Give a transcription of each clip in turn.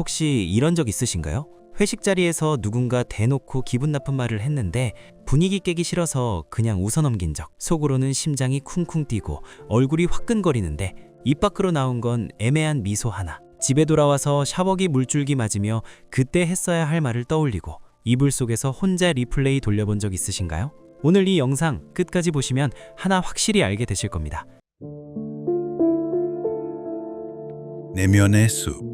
혹시 이런 적 있으신가요? 회식 자리에서 누군가 대놓고 기분 나쁜 말을 했는데 분위기 깨기 싫어서 그냥 웃어넘긴 적. 속으로는 심장이 쿵쿵 뛰고 얼굴이 화끈거리는데 입 밖으로 나온 건 애매한 미소 하나. 집에 돌아와서 샤워기 물줄기 맞으며 그때 했어야 할 말을 떠올리고 이불 속에서 혼자 리플레이 돌려본 적 있으신가요? 오늘 이 영상 끝까지 보시면 하나 확실히 알게 되실 겁니다. 내면의 숲.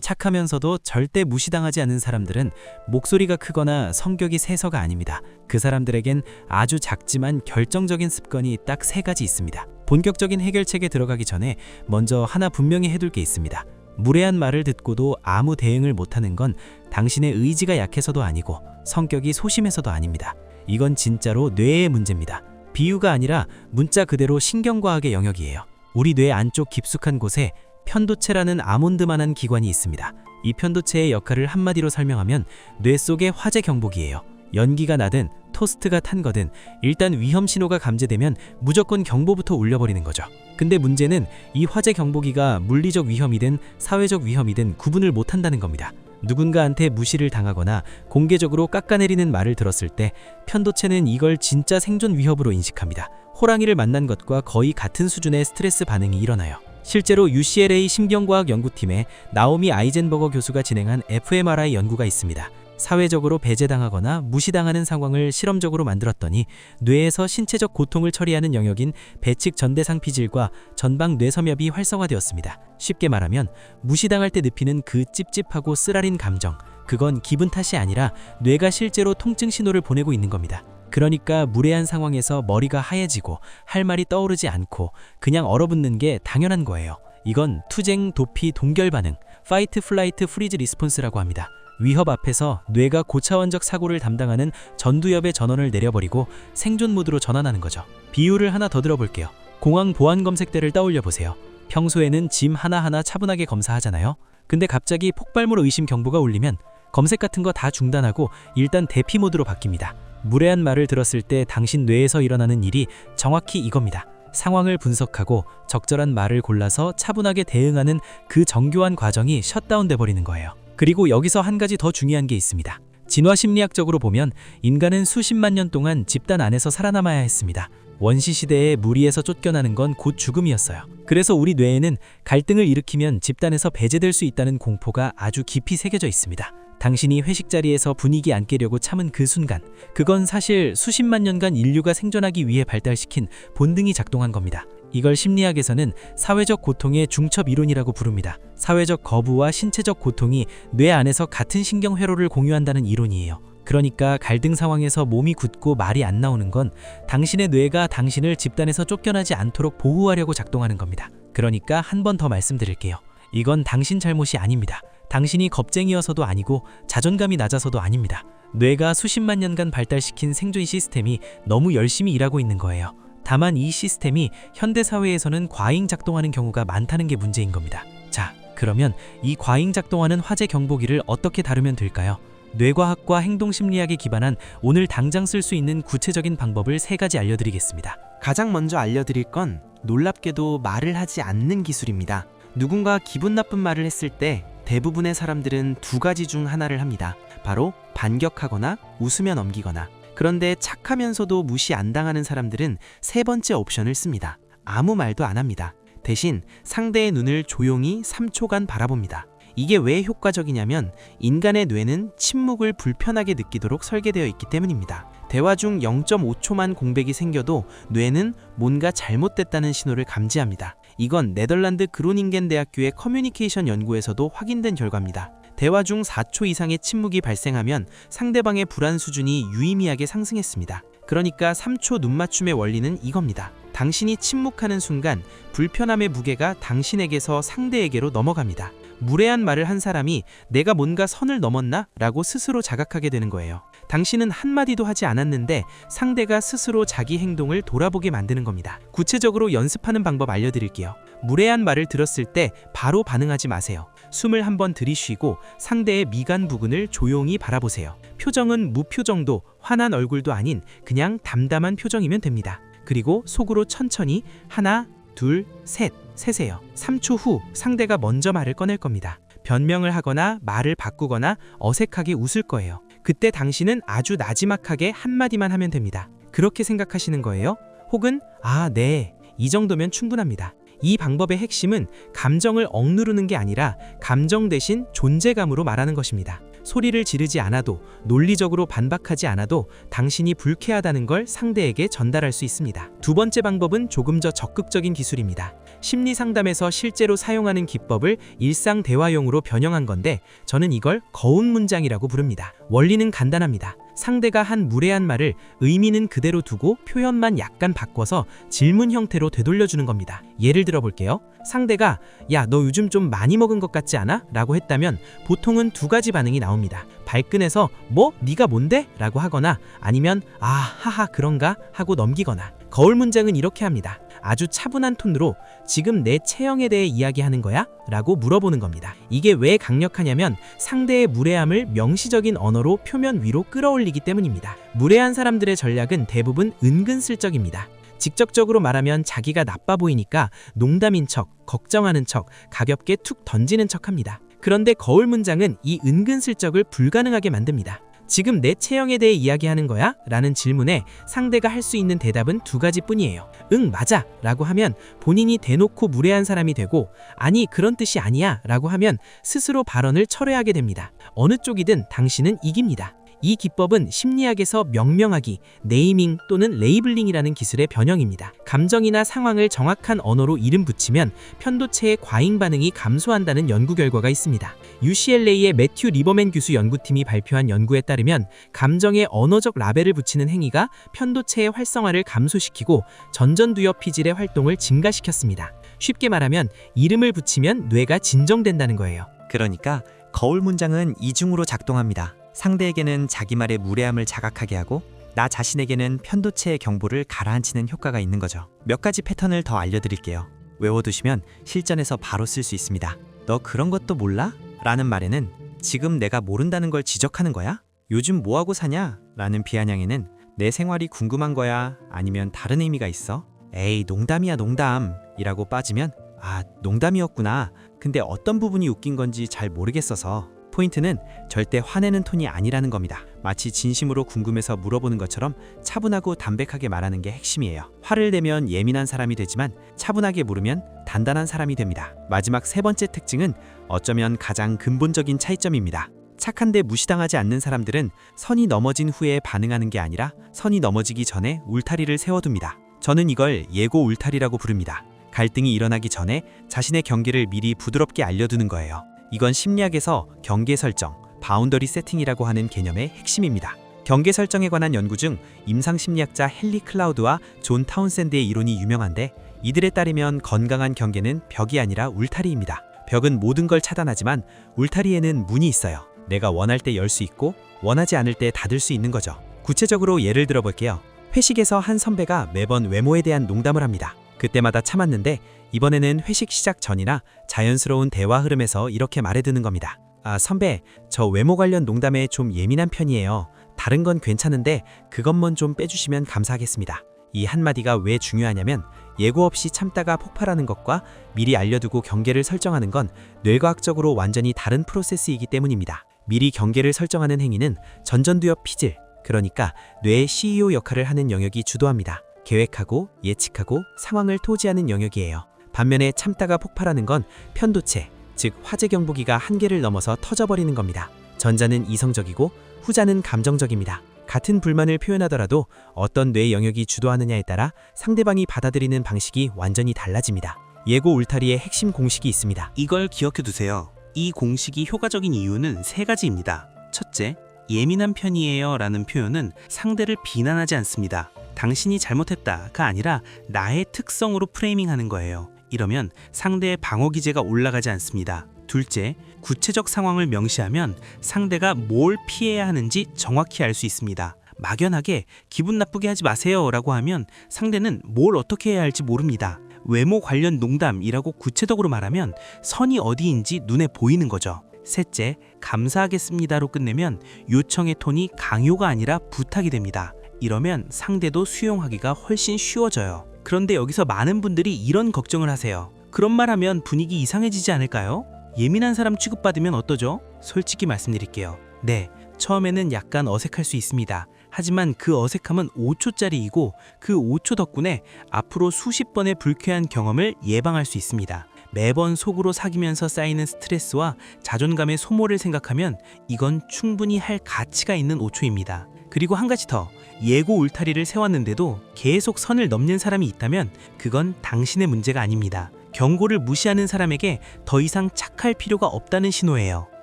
착하면서도 절대 무시당하지 않는 사람들은 목소리가 크거나 성격이 세서가 아닙니다. 그 사람들에겐 아주 작지만 결정적인 습관이 딱 3가지 있습니다. 본격적인 해결책에 들어가기 전에 먼저 하나 분명히 해둘 게 있습니다. 무례한 말을 듣고도 아무 대응을 못하는 건 당신의 의지가 약해서도 아니고 성격이 소심해서도 아닙니다. 이건 진짜로 뇌의 문제입니다. 비유가 아니라 문자 그대로 신경과학의 영역이에요. 우리 뇌 안쪽 깊숙한 곳에 편도체라는 아몬드만한 기관이 있습니다. 이 편도체의 역할을 한마디로 설명하면 뇌 속의 화재 경보기예요. 연기가 나든 토스트가 탄 거든 일단 위험 신호가 감지되면 무조건 경보부터 울려버리는 거죠. 근데 문제는 이 화재 경보기가 물리적 위험이든 사회적 위험이든 구분을 못한다는 겁니다. 누군가한테 무시를 당하거나 공개적으로 깎아내리는 말을 들었을 때 편도체는 이걸 진짜 생존 위협으로 인식합니다. 호랑이를 만난 것과 거의 같은 수준의 스트레스 반응이 일어나요. 실제로 UCLA 심경과학 연구팀의 나오미 아이젠버거 교수가 진행한 fMRI 연구가 있습니다. 사회적으로 배제당하거나 무시당하는 상황을 실험적으로 만들었더니 뇌에서 신체적 고통을 처리하는 영역인 배측 전대상 피질과 전방 뇌섬엽이 활성화되었습니다. 쉽게 말하면 무시당할 때 느끼는 그 찝찝하고 쓰라린 감정, 그건 기분 탓이 아니라 뇌가 실제로 통증 신호를 보내고 있는 겁니다. 그러니까 무례한 상황에서 머리가 하얘지고 할 말이 떠오르지 않고 그냥 얼어붙는 게 당연한 거예요. 이건 투쟁, 도피, 동결 반응, 파이트, 플라이트, 프리즈 리스폰스라고 합니다. 위협 앞에서 뇌가 고차원적 사고를 담당하는 전두엽의 전원을 내려버리고 생존 모드로 전환하는 거죠. 비유를 하나 더 들어볼게요. 공항 보안 검색대를 떠올려 보세요. 평소에는 짐 하나하나 차분하게 검사하잖아요. 근데 갑자기 폭발물 의심 경보가 울리면 검색 같은 거 다 중단하고 일단 대피 모드로 바뀝니다. 무례한 말을 들었을 때 당신 뇌에서 일어나는 일이 정확히 이겁니다. 상황을 분석하고 적절한 말을 골라서 차분하게 대응하는 그 정교한 과정이 셧다운돼 버리는 거예요. 그리고 여기서 한 가지 더 중요한 게 있습니다. 진화 심리학적으로 보면 인간은 수십만 년 동안 집단 안에서 살아남아야 했습니다. 원시 시대에 무리에서 쫓겨나는 건 곧 죽음이었어요. 그래서 우리 뇌에는 갈등을 일으키면 집단에서 배제될 수 있다는 공포가 아주 깊이 새겨져 있습니다. 당신이 회식 자리에서 분위기 안 깨려고 참은 그 순간, 그건 사실 수십만 년간 인류가 생존하기 위해 발달시킨 본능이 작동한 겁니다. 이걸 심리학에서는 사회적 고통의 중첩 이론이라고 부릅니다. 사회적 거부와 신체적 고통이 뇌 안에서 같은 신경 회로를 공유한다는 이론이에요. 그러니까 갈등 상황에서 몸이 굳고 말이 안 나오는 건 당신의 뇌가 당신을 집단에서 쫓겨나지 않도록 보호하려고 작동하는 겁니다. 그러니까 한 번 더 말씀드릴게요. 이건 당신 잘못이 아닙니다. 당신이 겁쟁이여서도 아니고 자존감이 낮아서도 아닙니다. 뇌가 수십만 년간 발달시킨 생존 시스템이 너무 열심히 일하고 있는 거예요. 다만 이 시스템이 현대사회에서는 과잉 작동하는 경우가 많다는 게 문제인 겁니다. 자, 그러면 이 과잉 작동하는 화재 경보기를 어떻게 다루면 될까요? 뇌과학과 행동심리학에 기반한 오늘 당장 쓸 수 있는 구체적인 방법을 3가지 알려드리겠습니다. 가장 먼저 알려드릴 건 놀랍게도 말을 하지 않는 기술입니다. 누군가 기분 나쁜 말을 했을 때 대부분의 사람들은 2가지 중 하나를 합니다. 바로 반격하거나 웃으며 넘기거나. 그런데 착하면서도 무시 안 당하는 사람들은 3번째 옵션을 씁니다. 아무 말도 안 합니다. 대신 상대의 눈을 조용히 3초간 바라봅니다. 이게 왜 효과적이냐면 인간의 뇌는 침묵을 불편하게 느끼도록 설계되어 있기 때문입니다. 대화 중 0.5초만 공백이 생겨도 뇌는 뭔가 잘못됐다는 신호를 감지합니다. 이건 네덜란드 그로닝겐 대학교의 커뮤니케이션 연구에서도 확인된 결과입니다. 대화 중 4초 이상의 침묵이 발생하면 상대방의 불안 수준이 유의미하게 상승했습니다. 그러니까 3초 눈맞춤의 원리는 이겁니다. 당신이 침묵하는 순간 불편함의 무게가 당신에게서 상대에게로 넘어갑니다. 무례한 말을 한 사람이 내가 뭔가 선을 넘었나? 라고 스스로 자각하게 되는 거예요. 당신은 한마디도 하지 않았는데 상대가 스스로 자기 행동을 돌아보게 만드는 겁니다. 구체적으로 연습하는 방법 알려드릴게요. 무례한 말을 들었을 때 바로 반응하지 마세요. 숨을 한번 들이쉬고 상대의 미간 부근을 조용히 바라보세요. 표정은 무표정도 화난 얼굴도 아닌 그냥 담담한 표정이면 됩니다. 그리고 속으로 천천히 하나, 둘, 셋 세세요. 3초 후 상대가 먼저 말을 꺼낼 겁니다. 변명을 하거나 말을 바꾸거나 어색하게 웃을 거예요. 그때 당신은 아주 나지막하게 한마디만 하면 됩니다. 그렇게 생각하시는 거예요? 혹은 아, 네. 이 정도면 충분합니다. 이 방법의 핵심은 감정을 억누르는 게 아니라 감정 대신 존재감으로 말하는 것입니다. 소리를 지르지 않아도, 논리적으로 반박하지 않아도 당신이 불쾌하다는 걸 상대에게 전달할 수 있습니다. 두 번째 방법은 조금 더 적극적인 기술입니다. 심리 상담에서 실제로 사용하는 기법을 일상 대화용으로 변형한 건데 저는 이걸 거운 문장이라고 부릅니다. 원리는 간단합니다. 상대가 한 무례한 말을 의미는 그대로 두고 표현만 약간 바꿔서 질문 형태로 되돌려주는 겁니다. 예를 들어 볼게요. 상대가 야, 너 요즘 좀 많이 먹은 것 같지 않아? 라고 했다면 보통은 두 가지 반응이 나옵니다. 발끈해서 뭐? 네가 뭔데? 라고 하거나 아니면 아, 하하 그런가? 하고 넘기거나. 거울 문장은 이렇게 합니다. 아주 차분한 톤으로 지금 내 체형에 대해 이야기하는 거야? 라고 물어보는 겁니다. 이게 왜 강력하냐면 상대의 무례함을 명시적인 언어로 표면 위로 끌어올리기 때문입니다. 무례한 사람들의 전략은 대부분 은근슬쩍입니다. 직접적으로 말하면 자기가 나빠 보이니까 농담인 척, 걱정하는 척, 가볍게 툭 던지는 척합니다. 그런데 거울 문장은 이 은근슬쩍을 불가능하게 만듭니다. 지금 내 체형에 대해 이야기하는 거야? 라는 질문에 상대가 할 수 있는 대답은 두 가지뿐이에요. 응, 맞아 라고 하면 본인이 대놓고 무례한 사람이 되고 아니, 그런 뜻이 아니야 라고 하면 스스로 발언을 철회하게 됩니다. 어느 쪽이든 당신은 이깁니다. 이 기법은 심리학에서 명명하기, 네이밍 또는 레이블링이라는 기술의 변형입니다. 감정이나 상황을 정확한 언어로 이름 붙이면 편도체의 과잉 반응이 감소한다는 연구 결과가 있습니다. UCLA의 매튜 리버맨 교수 연구팀이 발표한 연구에 따르면 감정에 언어적 라벨을 붙이는 행위가 편도체의 활성화를 감소시키고 전전두엽 피질의 활동을 증가시켰습니다. 쉽게 말하면 이름을 붙이면 뇌가 진정된다는 거예요. 그러니까 거울 문장은 이중으로 작동합니다. 상대에게는 자기 말의 무례함을 자각하게 하고 나 자신에게는 편도체의 경보를 가라앉히는 효과가 있는 거죠. 몇 가지 패턴을 더 알려드릴게요. 외워두시면 실전에서 바로 쓸 수 있습니다. 너 그런 것도 몰라? 라는 말에는 지금 내가 모른다는 걸 지적하는 거야? 요즘 뭐하고 사냐? 라는 비아냥에는 내 생활이 궁금한 거야? 아니면 다른 의미가 있어? 에이, 농담이야 농담 이라고 빠지면 아, 농담이었구나. 근데 어떤 부분이 웃긴 건지 잘 모르겠어서. 포인트는 절대 화내는 톤이 아니라는 겁니다. 마치 진심으로 궁금해서 물어보는 것처럼 차분하고 담백하게 말하는 게 핵심이에요. 화를 내면 예민한 사람이 되지만 차분하게 물으면 단단한 사람이 됩니다. 마지막 세 번째 특징은 어쩌면 가장 근본적인 차이점입니다. 착한데 무시당하지 않는 사람들은 선이 넘어진 후에 반응하는 게 아니라 선이 넘어지기 전에 울타리를 세워둡니다. 저는 이걸 예고 울타리라고 부릅니다. 갈등이 일어나기 전에 자신의 경계를 미리 부드럽게 알려두는 거예요. 이건 심리학에서 경계 설정, 바운더리 세팅이라고 하는 개념의 핵심입니다. 경계 설정에 관한 연구 중 임상 심리학자 헨리 클라우드와 존 타운센드의 이론이 유명한데 이들에 따르면 건강한 경계는 벽이 아니라 울타리입니다. 벽은 모든 걸 차단하지만 울타리에는 문이 있어요. 내가 원할 때 열 수 있고 원하지 않을 때 닫을 수 있는 거죠. 구체적으로 예를 들어 볼게요. 회식에서 한 선배가 매번 외모에 대한 농담을 합니다. 그때마다 참았는데 이번에는 회식 시작 전이나 자연스러운 대화 흐름에서 이렇게 말해두는 겁니다. 아, 선배, 저 외모 관련 농담에 좀 예민한 편이에요. 다른 건 괜찮은데 그것만 좀 빼주시면 감사하겠습니다. 이 한마디가 왜 중요하냐면 예고 없이 참다가 폭발하는 것과 미리 알려두고 경계를 설정하는 건 뇌과학적으로 완전히 다른 프로세스이기 때문입니다. 미리 경계를 설정하는 행위는 전전두엽 피질, 그러니까 뇌의 CEO 역할을 하는 영역이 주도합니다. 계획하고 예측하고 상황을 토지하는 영역이에요. 반면에 참다가 폭발하는 건 편도체, 즉 화재 경보기가 한계를 넘어서 터져버리는 겁니다. 전자는 이성적이고 후자는 감정적입니다. 같은 불만을 표현하더라도 어떤 뇌 영역이 주도하느냐에 따라 상대방이 받아들이는 방식이 완전히 달라집니다. 예고 울타리의 핵심 공식이 있습니다. 이걸 기억해 두세요. 이 공식이 효과적인 이유는 세 가지입니다. 첫째, 예민한 편이에요 라는 표현은 상대를 비난하지 않습니다. 당신이 잘못했다가 아니라 나의 특성으로 프레이밍하는 거예요. 이러면 상대의 방어 기제가 올라가지 않습니다. 둘째, 구체적 상황을 명시하면 상대가 뭘 피해야 하는지 정확히 알 수 있습니다. 막연하게 기분 나쁘게 하지 마세요 라고 하면 상대는 뭘 어떻게 해야 할지 모릅니다. 외모 관련 농담이라고 구체적으로 말하면 선이 어디인지 눈에 보이는 거죠. 셋째, 감사하겠습니다로 끝내면 요청의 톤이 강요가 아니라 부탁이 됩니다. 이러면 상대도 수용하기가 훨씬 쉬워져요. 그런데 여기서 많은 분들이 이런 걱정을 하세요. 그런 말 하면 분위기 이상해지지 않을까요? 예민한 사람 취급받으면 어떠죠? 솔직히 말씀드릴게요. 네, 처음에는 약간 어색할 수 있습니다. 하지만 그 어색함은 5초짜리이고 그 5초 덕분에 앞으로 수십 번의 불쾌한 경험을 예방할 수 있습니다. 매번 속으로 사귀면서 쌓이는 스트레스와 자존감의 소모를 생각하면 이건 충분히 할 가치가 있는 5초입니다. 그리고 한 가지 더, 예고 울타리를 세웠는데도 계속 선을 넘는 사람이 있다면 그건 당신의 문제가 아닙니다. 경고를 무시하는 사람에게 더 이상 착할 필요가 없다는 신호예요.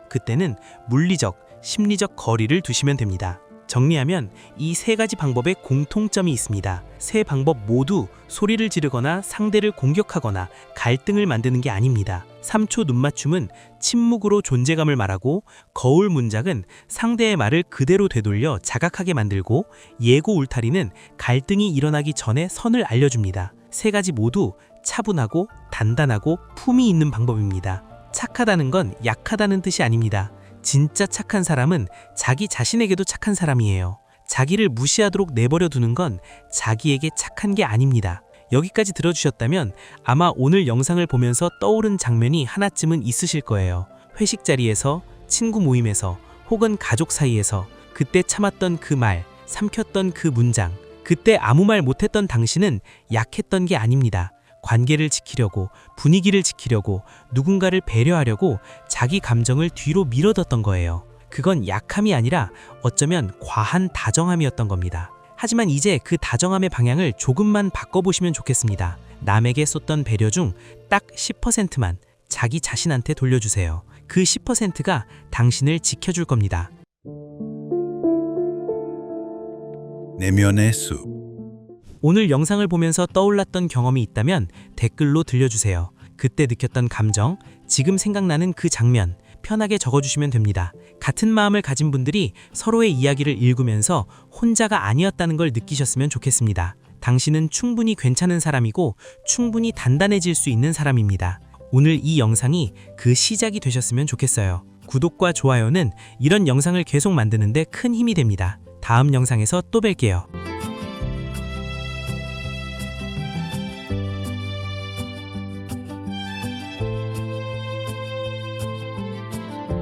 그때는 물리적, 심리적 거리를 두시면 됩니다. 정리하면 이 세 가지 방법에 공통점이 있습니다. 세 방법 모두 소리를 지르거나 상대를 공격하거나 갈등을 만드는 게 아닙니다. 3초 눈맞춤은 침묵으로 존재감을 말하고, 거울 문장은 상대의 말을 그대로 되돌려 자각하게 만들고, 예고 울타리는 갈등이 일어나기 전에 선을 알려줍니다. 세 가지 모두 차분하고 단단하고 품이 있는 방법입니다. 착하다는 건 약하다는 뜻이 아닙니다. 진짜 착한 사람은 자기 자신에게도 착한 사람이에요. 자기를 무시하도록 내버려 두는 건 자기에게 착한 게 아닙니다. 여기까지 들어주셨다면 아마 오늘 영상을 보면서 떠오른 장면이 하나쯤은 있으실 거예요. 회식 자리에서, 친구 모임에서, 혹은 가족 사이에서 그때 참았던 그 말, 삼켰던 그 문장, 그때 아무 말 못했던 당신은 약했던 게 아닙니다. 관계를 지키려고, 분위기를 지키려고, 누군가를 배려하려고 자기 감정을 뒤로 밀어뒀던 거예요. 그건 약함이 아니라 어쩌면 과한 다정함이었던 겁니다. 하지만 이제 그 다정함의 방향을 조금만 바꿔보시면 좋겠습니다. 남에게 쏟던 배려 중 딱 10%만 자기 자신한테 돌려주세요. 그 10%가 당신을 지켜줄 겁니다. 내면의 숲. 오늘 영상을 보면서 떠올랐던 경험이 있다면 댓글로 들려주세요. 그때 느꼈던 감정, 지금 생각나는 그 장면, 편하게 적어주시면 됩니다. 같은 마음을 가진 분들이 서로의 이야기를 읽으면서 혼자가 아니었다는 걸 느끼셨으면 좋겠습니다. 당신은 충분히 괜찮은 사람이고 충분히 단단해질 수 있는 사람입니다. 오늘 이 영상이 그 시작이 되셨으면 좋겠어요. 구독과 좋아요는 이런 영상을 계속 만드는데 큰 힘이 됩니다. 다음 영상에서 또 뵐게요.